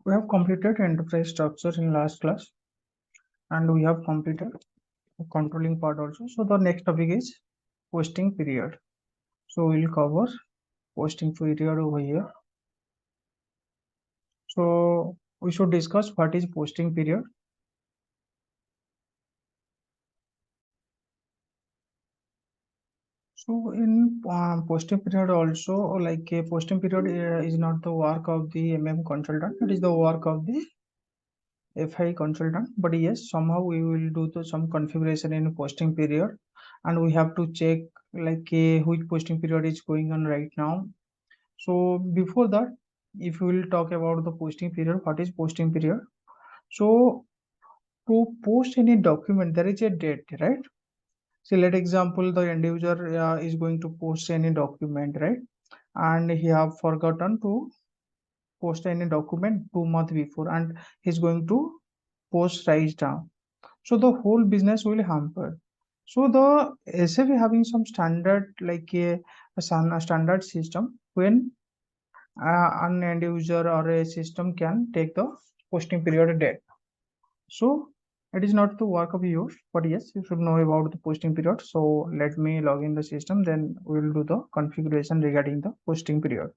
We have completed enterprise structure in last class, and we have completed controlling part also. So the next topic is posting period. So we'll cover posting period over here. So we should discuss what is posting period. So in posting period also, like a posting period is not the work of the consultant, it is the work of the FI consultant. But yes, somehow we will do some configuration in posting period, and we have to check like which posting period is going on right now. So before that, if we will talk about the posting period, what is posting period? So to post any document, there is a date, right? So let example, the end user is going to post any document, right? And he have forgotten to post any document 2 months before, and he's going to post right now. So the whole business will hamper. So the SAP having some standard like a standard system when an end user or a system can take the posting period date. So it is not the work of yours, but yes, you should know about the posting period. So let me log in the system, then we will do the configuration regarding the posting period.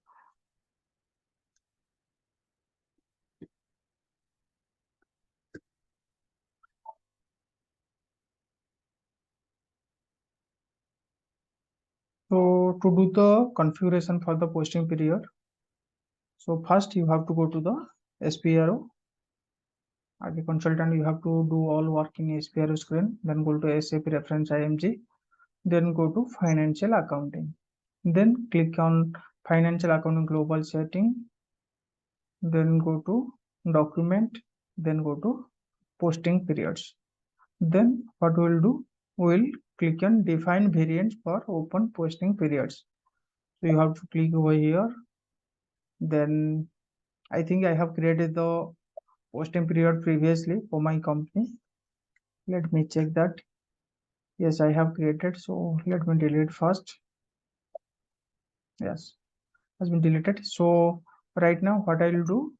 So to do the configuration for the posting period, so first you have to go to the SPRO. As a consultant, you have to do all work in SPRO screen, then go to SAP reference IMG, then go to financial accounting. Then click on financial accounting global setting, then go to document, then go to posting periods. Then what we'll do, we'll click on define variants for open posting periods. So you have to click over here. Then I think I have created the posting period previously for my company. Let me check that. Yes, I have created. So let me delete first. Yes, has been deleted. So right now what I will do,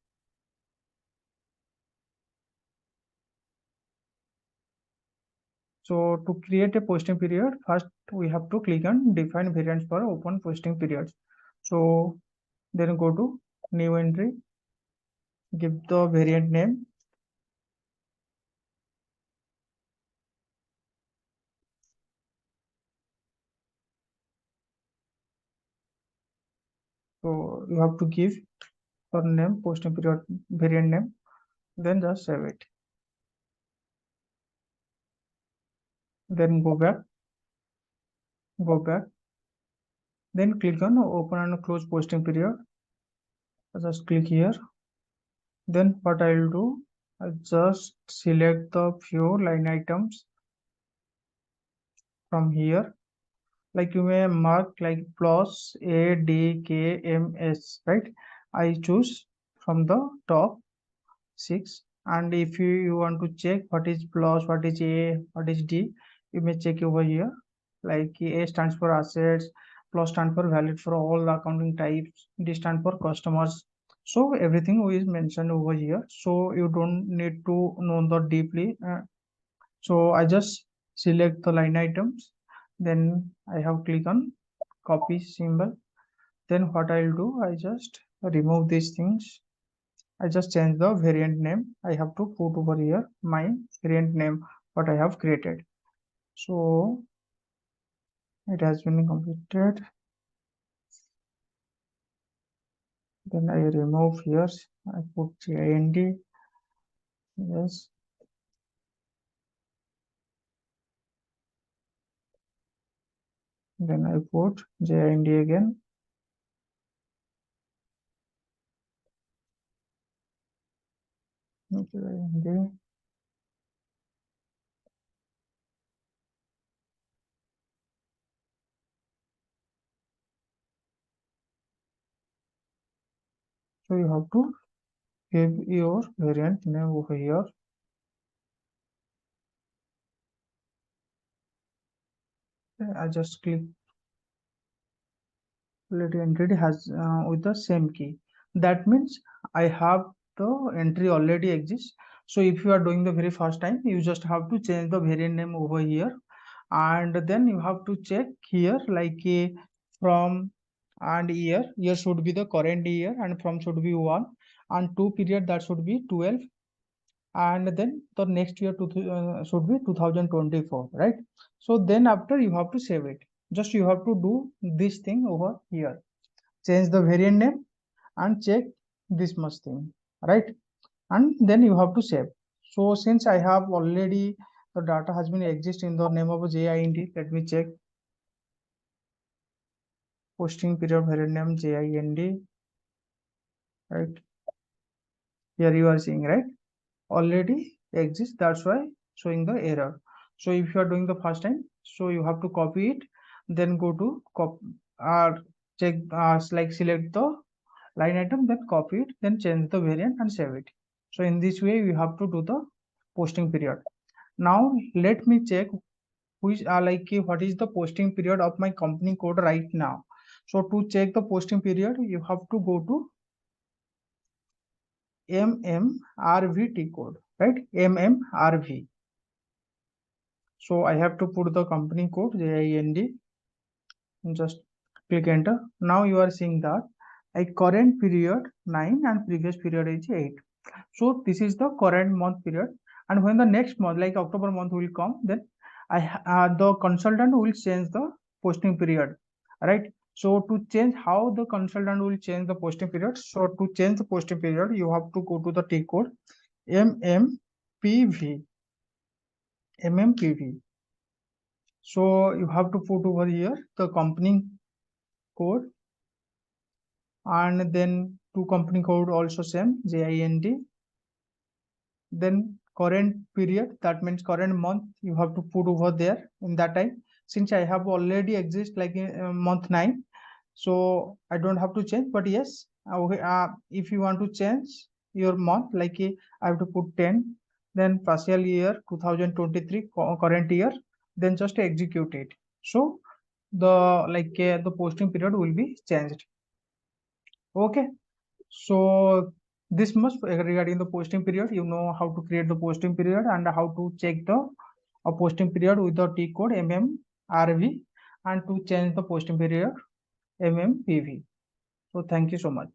so to create a posting period, first we have to click on define variants for open posting periods. So then go to new entry, give the variant name. So you have to give for name posting period variant name, then just save it. Then go back, then click on open and close posting period. Just click here. Then what I will do, I just select the few line items from here. Like you may mark like plus A D K M S, right? I choose from the top 6, and if you want to check what is plus, what is A, what is D, you may check over here. Like A stands for assets, plus stands for valid for all the accounting types, D stands for customers. So everything is mentioned over here, so you don't need to know the deeply. So I just select the line items, then I have click on copy symbol. Then what I'll do, I just remove these things. I just change the variant name. I have to put over here my variant name what I have created. So it has been completed. Then I remove here. I put JIND. Yes. Then I put JIND again. JIND. So you have to give your variant name over here. I just click already entered has with the same key. That means I have the entry already exists. So if you are doing the very first time, you just have to change the variant name over here, and then you have to check here like a from and year should be the current year, and from should be 1, and 2 period that should be 12, and then the next year should be 2024, right? So then after you have to save it. Just you have to do this thing over here, change the variant name and check this much thing, right? And then you have to save. So since I have already the data has been exist in the name of JIND, let me check posting period variant name JIND, right? Here you are seeing, right? Already exists, that's why showing the error. So if you are doing the first time, so you have to copy it, then go to check like select the line item, then copy it, then change the variant and save it. So in this way you have to do the posting period. Now let me check which what is the posting period of my company code right now. So to check the posting period, you have to go to MMRV code, right? MMRV. So I have to put the company code JIND, just click enter. Now you are seeing that current period 9 and previous period is 8. So this is the current month period, and when the next month like October month will come, then the consultant will change the posting period, right? So to change how the consultant will change the posting period, so to change the posting period you have to go to the T code MMPV. So you have to put over here the company code, and then to company code also same JIND, then current period, that means current month you have to put over there in that time. Since I have already exist like month 9, so I don't have to change, but yes, okay, if you want to change your month like I have to put 10, then partial year 2023 current year, then just execute it. So the the posting period will be changed. Okay, so this much regarding the posting period. You know how to create the posting period and how to check the posting period with the T code MMRV, and to change the posting period MMPV. So thank you so much.